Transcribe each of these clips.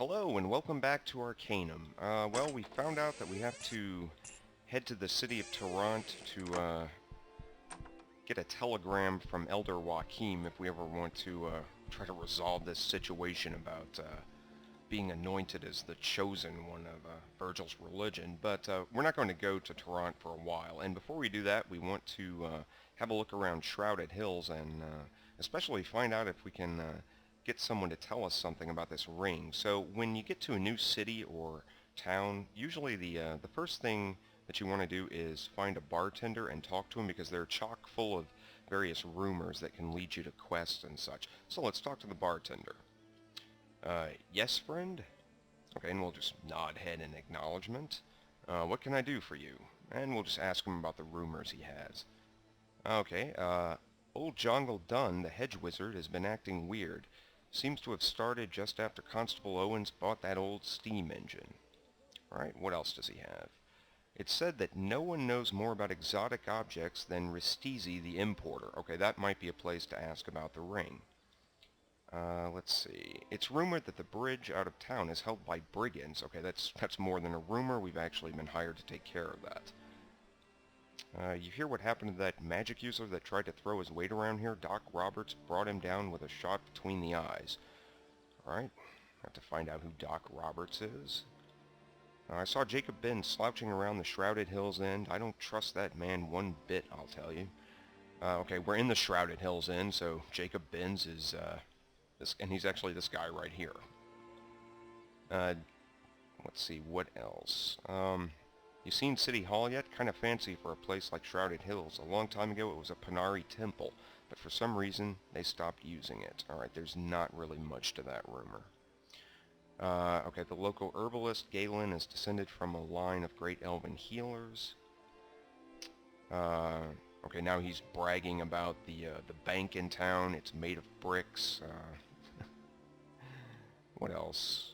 Hello and welcome back to Arcanum. Well, we found out that we have to head to the city of Toronto to get a telegram from Elder Joachim if we ever want to try to resolve this situation about being anointed as the chosen one of Virgil's religion. But we're not going to go to Toronto for a while. And before we do that, we want to have a look around Shrouded Hills and especially find out if we can get someone to tell us something about this ring. So when you get to a new city or town, usually the first thing that you want to do is find a bartender and talk to him because they're chock full of various rumors that can lead you to quests and such. So let's talk to the bartender. Yes, friend? Okay, and we'll just nod head in acknowledgement. What can I do for you? And we'll just ask him about the rumors he has. Okay, old Jongle Dunn, the hedge wizard, has been acting weird. Seems to have started just after Constable Owens bought that old steam engine. Alright, what else does he have? It's said that no one knows more about exotic objects than Ristizi the importer. Okay, that might be a place to ask about the ring. Let's see. It's rumored that the bridge out of town is held by brigands. Okay, that's more than a rumor. We've actually been hired to take care of that. You hear what happened to that magic user that tried to throw his weight around here? Doc Roberts brought him down with a shot between the eyes. Alright, have to find out who Doc Roberts is. I saw Jacob Binns slouching around the Shrouded Hills Inn. I don't trust that man one bit, I'll tell you. Okay, we're in the Shrouded Hills Inn, so Jacob Binns is, this, and he's actually this guy right here. Let's see, what else? You seen City Hall yet? Kind of fancy for a place like Shrouded Hills. A long time ago it was a Panari temple, but for some reason they stopped using it. Alright, there's not really much to that rumor. Okay, the local herbalist Galen is descended from a line of great elven healers. Okay, now he's bragging about the bank in town. It's made of bricks. What else?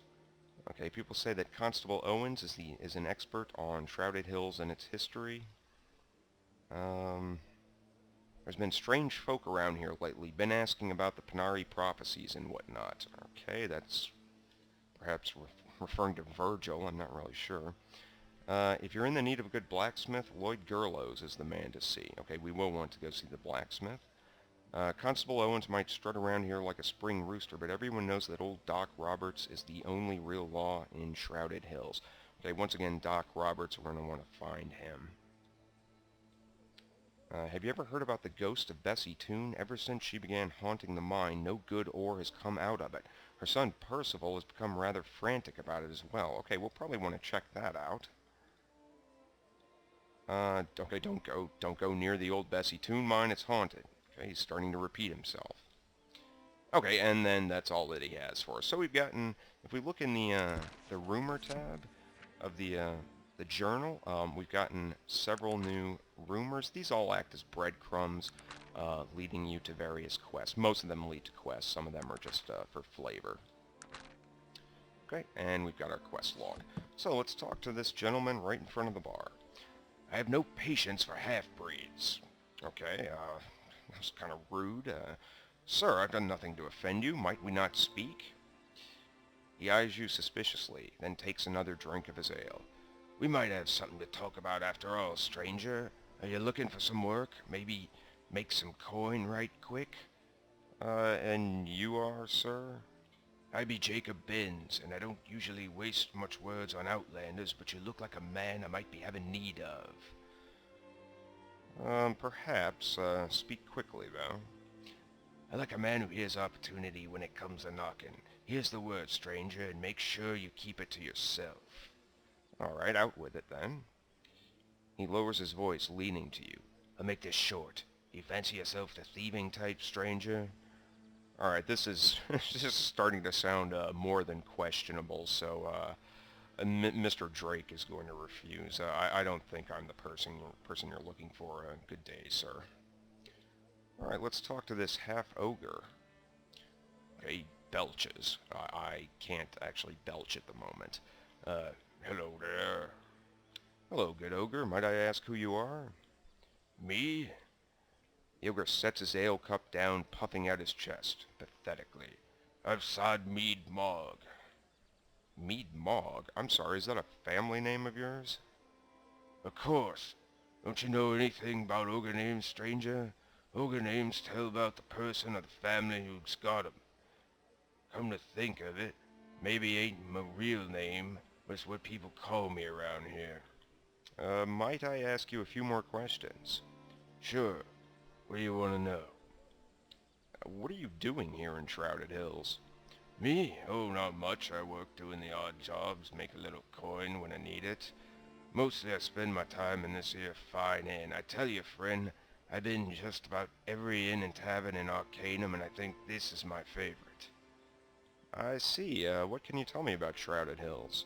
Okay, people say that Constable Owens is an expert on Shrouded Hills and its history. There's been strange folk around here lately. Been asking about the Panari prophecies and whatnot. Okay, that's perhaps referring to Virgil. I'm not really sure. If you're in the need of a good blacksmith, Lloyd Gerlos is the man to see. Okay, we will want to go see the blacksmith. Constable Owens might strut around here like a spring rooster, but everyone knows that old Doc Roberts is the only real law in Shrouded Hills. Okay, once again, Doc Roberts, we're going to want to find him. Have you ever heard about the ghost of Bessie Toon? Ever since she began haunting the mine, no good ore has come out of it. Her son Percival has become rather frantic about it as well. Okay, we'll probably want to check that out. Okay, don't go near the old Bessie Toon mine, it's haunted. Okay, he's starting to repeat himself. Okay, and then that's all that he has for us. So we've gotten, if we look in the rumor tab of the journal, we've gotten several new rumors. These all act as breadcrumbs, leading you to various quests. Most of them lead to quests. Some of them are just for flavor. Okay, and we've got our quest log. So let's talk to this gentleman right in front of the bar. I have no patience for half-breeds. Okay, that was kind of rude. Sir, I've done nothing to offend you. Might we not speak? He eyes you suspiciously, then takes another drink of his ale. We might have something to talk about after all, stranger. Are you looking for some work? Maybe make some coin right quick? And you are, sir? I be Jacob Binns, and I don't usually waste much words on outlanders, but you look like a man I might be having need of. Perhaps. Speak quickly, though. I like a man who hears opportunity when it comes a-knocking. Here's the word, stranger, and make sure you keep it to yourself. Alright, out with it, then. He lowers his voice, leaning to you. I'll make this short. You fancy yourself the thieving type, stranger? Alright, this is starting to sound more than questionable, so Mr. Drake is going to refuse. I don't think I'm the person you're looking for. Good day, sir. Alright, let's talk to this half-ogre. Okay, he belches. I can't actually belch at the moment. Hello there. Hello, good ogre. Might I ask who you are? Me? The ogre sets his ale cup down, puffing out his chest, pathetically. I've sad mead mog. Mead Mogg? I'm sorry, is that a family name of yours? Of course. Don't you know anything about ogre names, stranger? Ogre names tell about the person or the family who's got 'em. Come to think of it, maybe ain't my real name, but it's what people call me around here. Might I ask you a few more questions? Sure. What do you want to know? What are you doing here in Shrouded Hills? Me? Oh, not much. I work doing the odd jobs, make a little coin when I need it. Mostly I spend my time in this here fine inn. I tell you, friend, I've been just about every inn and tavern in Arcanum, and I think this is my favorite. I see. What can you tell me about Shrouded Hills?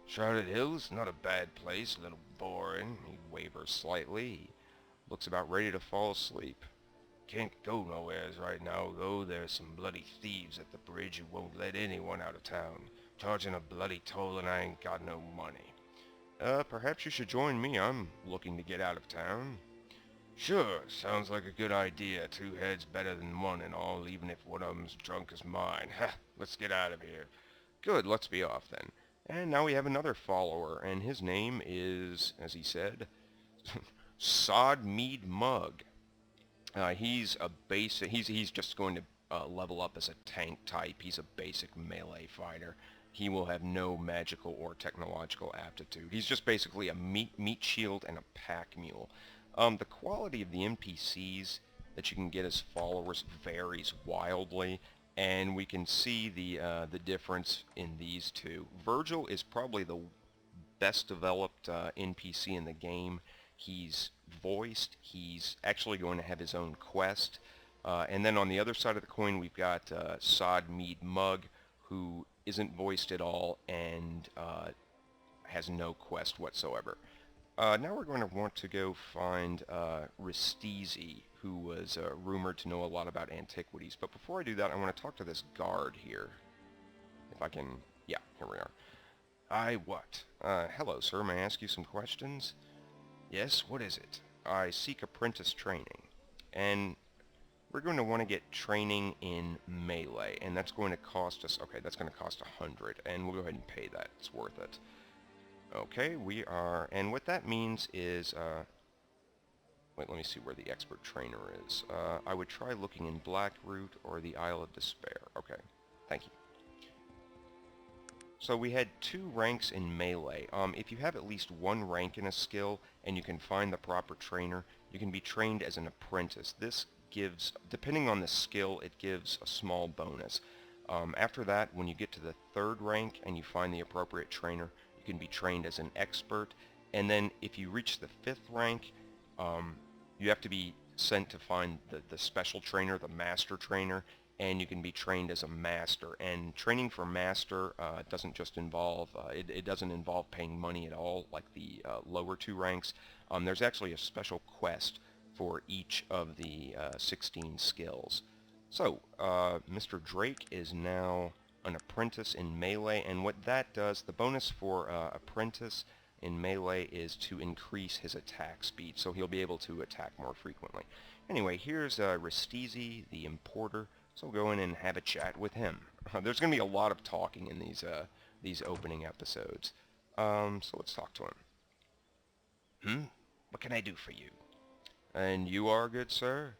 Shrouded Hills, not a bad place, a little boring. He wavers slightly. He looks about ready to fall asleep. Can't go nowheres right now, though. There's some bloody thieves at the bridge who won't let anyone out of town. Charging a bloody toll and I ain't got no money. Perhaps you should join me. I'm looking to get out of town. Sure, sounds like a good idea. Two heads better than one and all, even if one of 'em's drunk as mine. Ha! Let's get out of here. Good, let's be off then. And now we have another follower, and his name is, as he said, Sod Mead Mug. He's a basic. He's just going to level up as a tank type. He's a basic melee fighter. He will have no magical or technological aptitude. He's just basically a meat shield and a pack mule. The quality of the NPCs that you can get as followers varies wildly, and we can see the difference in these two. Virgil is probably the best developed NPC in the game. He's voiced. He's actually going to have his own quest. And then on the other side of the coin, we've got Sod Mead Mug, who isn't voiced at all and has no quest whatsoever. Now we're going to want to go find Ristizi, who was rumored to know a lot about antiquities. But before I do that, I want to talk to this guard here. If I can... Yeah, here we are. Aye, what? Hello, sir. May I ask you some questions? Yes, what is it? I seek apprentice training. And we're going to want to get training in melee, and that's going to cost us... Okay, that's going to cost 100, and we'll go ahead and pay that. It's worth it. Okay, we are... And what that means is... Wait, let me see where the expert trainer is. I would try looking in Blackroot or the Isle of Despair. Okay, thank you. So we had 2 ranks in melee. If you have at least 1 rank in a skill and you can find the proper trainer, you can be trained as an apprentice. This gives, depending on the skill, it gives a small bonus. After that, when you get to the 3rd rank and you find the appropriate trainer, you can be trained as an expert. And then if you reach the 5th rank, you have to be sent to find the special trainer, the master trainer, and you can be trained as a master. And training for master doesn't just involve, it doesn't involve paying money at all like the lower 2 ranks. There's actually a special quest for each of the 16 skills. So, Mr. Drake is now an apprentice in melee, and what that does, the bonus for apprentice in melee is to increase his attack speed, so he'll be able to attack more frequently. Anyway, here's Ristizi, the importer, so we'll go in and have a chat with him. There's going to be a lot of talking in these opening episodes. So let's talk to him. What can I do for you? And you are, good sir?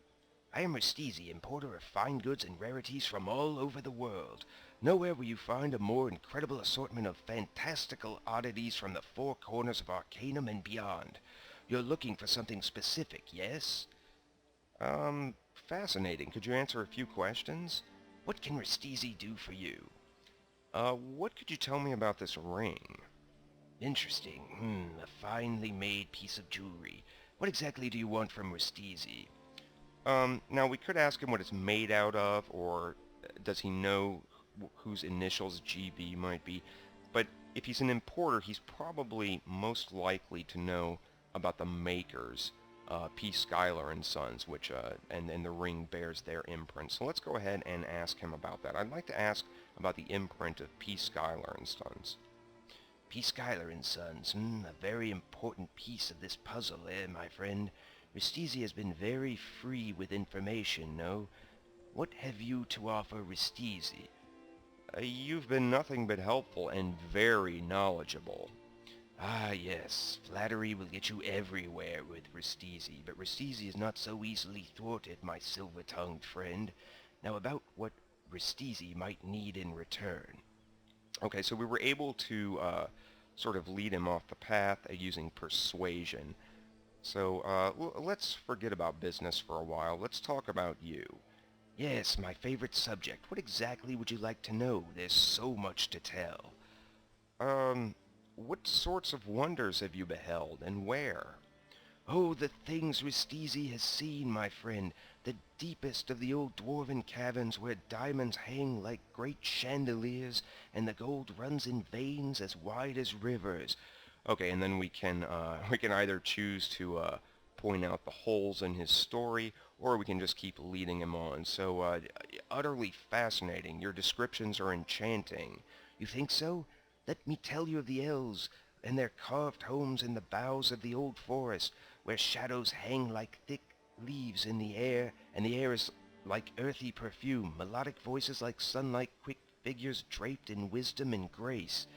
I am Ristizi, importer of fine goods and rarities from all over the world. Nowhere will you find a more incredible assortment of fantastical oddities from the 4 corners of Arcanum and beyond. You're looking for something specific, yes? Fascinating. Could you answer a few questions? What can Ristizi do for you? What could you tell me about this ring? Interesting. A finely made piece of jewelry. What exactly do you want from Ristizi? Now we could ask him what it's made out of, or does he know whose initials GB might be, but if he's an importer, he's probably most likely to know about the makers, P. Schuyler and Sons, which, and the ring bears their imprint. So let's go ahead and ask him about that. I'd like to ask about the imprint of P. Schuyler and Sons. P. Schuyler and Sons, a very important piece of this puzzle, my friend. Ristizi has been very free with information, no? What have you to offer Ristizi? You've been nothing but helpful and very knowledgeable. Ah, yes, flattery will get you everywhere with Restisi, but Restisi is not so easily thwarted, my silver-tongued friend. Now about what Restisi might need in return. Okay, so we were able to sort of lead him off the path using persuasion. So let's forget about business for a while. Let's talk about you. Yes, my favorite subject. What exactly would you like to know? There's so much to tell. What sorts of wonders have you beheld, and where? Oh, the things Ristisi has seen, my friend. The deepest of the old dwarven caverns where diamonds hang like great chandeliers and the gold runs in veins as wide as rivers. Okay, and then we can either choose to point out the holes in his story, or we can just keep leading him on. So, utterly fascinating. Your descriptions are enchanting. You think so? Let me tell you of the elves and their carved homes in the boughs of the old forest, where shadows hang like thick leaves in the air, and the air is like earthy perfume, melodic voices like sunlight, quick figures draped in wisdom and grace.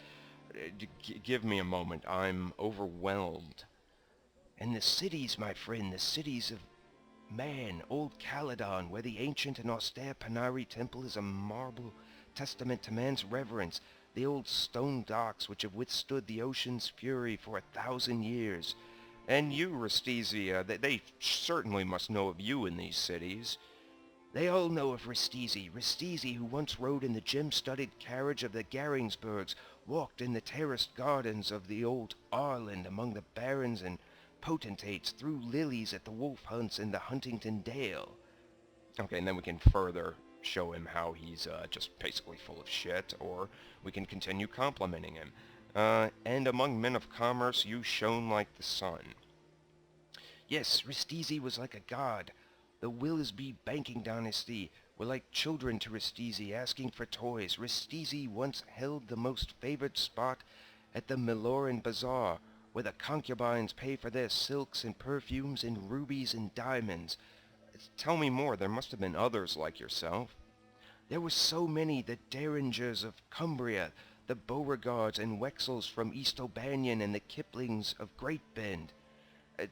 Give me a moment. I'm overwhelmed. And the cities, my friend, the cities of man, old Caledon, where the ancient and austere Panari Temple is a marble testament to man's reverence, the old stone docks which have withstood the ocean's fury for 1,000 years. And you, Restizia, they certainly must know of you in these cities. They all know of Ristisi who once rode in the gem-studded carriage of the Garingsburgs, walked in the terraced gardens of the old Arland among the barons and potentates, threw lilies at the wolf hunts in the Huntington Dale. Okay, and then we can further show him how he's just basically full of shit, or we can continue complimenting him. And among men of commerce, you shone like the sun. Yes, Ristisi was like a god. The Willisby banking dynasty were like children to Ristisi, asking for toys. Ristisi once held the most favored spot at the Miloran Bazaar, where the concubines pay for their silks and perfumes in rubies and diamonds. Tell me more. There must have been others like yourself. There were so many, the Derringers of Cumbria, the Beauregards and Wexels from East O'Banion, and the Kiplings of Great Bend.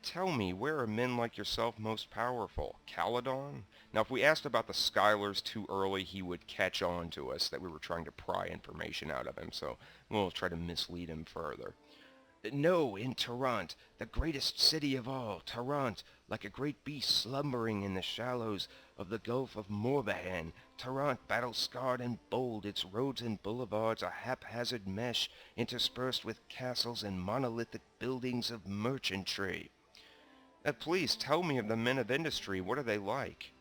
Tell me, where are men like yourself most powerful? Caledon? Now, if we asked about the Skylers too early, he would catch on to us that we were trying to pry information out of him, so we'll try to mislead him further. No, in Tarrant, the greatest city of all, Tarrant, like a great beast slumbering in the shallows of the Gulf of Morbihan. Tarrant, battle-scarred and bold, its roads and boulevards a haphazard mesh interspersed with castles and monolithic buildings of merchantry. Please tell me of the men of industry. What are they like?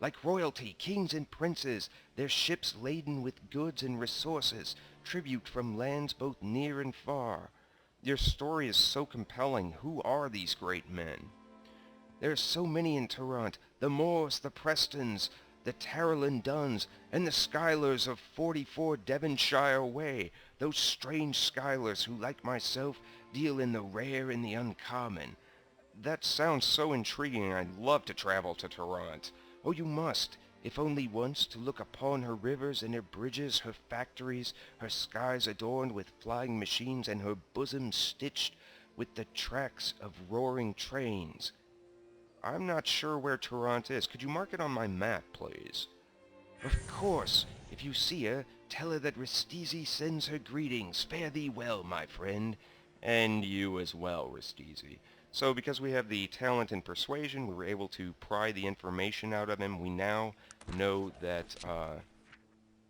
Like royalty, kings and princes, their ships laden with goods and resources, tribute from lands both near and far. Your story is so compelling. Who are these great men? There are so many in Tarrant, the Moors, the Prestons, the Tarralin Duns, and the Skylers of 44 Devonshire Way, those strange Skylers who, like myself, deal in the rare and the uncommon. That sounds so intriguing. I'd love to travel to Tarrant. Oh, you must, if only once, to look upon her rivers and her bridges, her factories, her skies adorned with flying machines, and her bosom stitched with the tracks of roaring trains. I'm not sure where Tarrant is. Could you mark it on my map, please? Of course. If you see her, tell her that Ristisi sends her greetings. Fare thee well, my friend. And you as well, Ristisi. So because we have the talent in persuasion, we were able to pry the information out of him. We now know that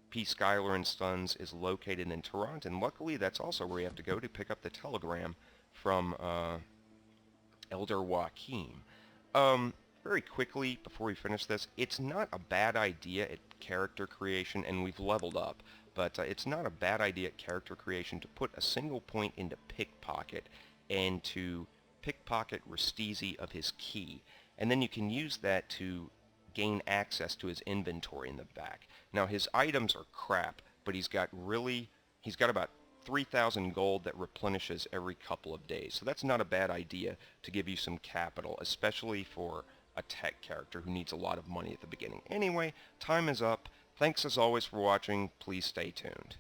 P. Schuyler and Sons is located in Tarrant, and luckily that's also where we have to go to pick up the telegram from Elder Joachim. Very quickly, before we finish this, it's not a bad idea at character creation, and we've leveled up, but it's not a bad idea at character creation to put a single point into pickpocket and to pickpocket Ristisi of his key, and then you can use that to gain access to his inventory in the back. Now his items are crap, but he's got about 3,000 gold that replenishes every couple of days, so that's not a bad idea to give you some capital, especially for a tech character who needs a lot of money at the beginning. Anyway, time is up. Thanks as always for watching. Please stay tuned.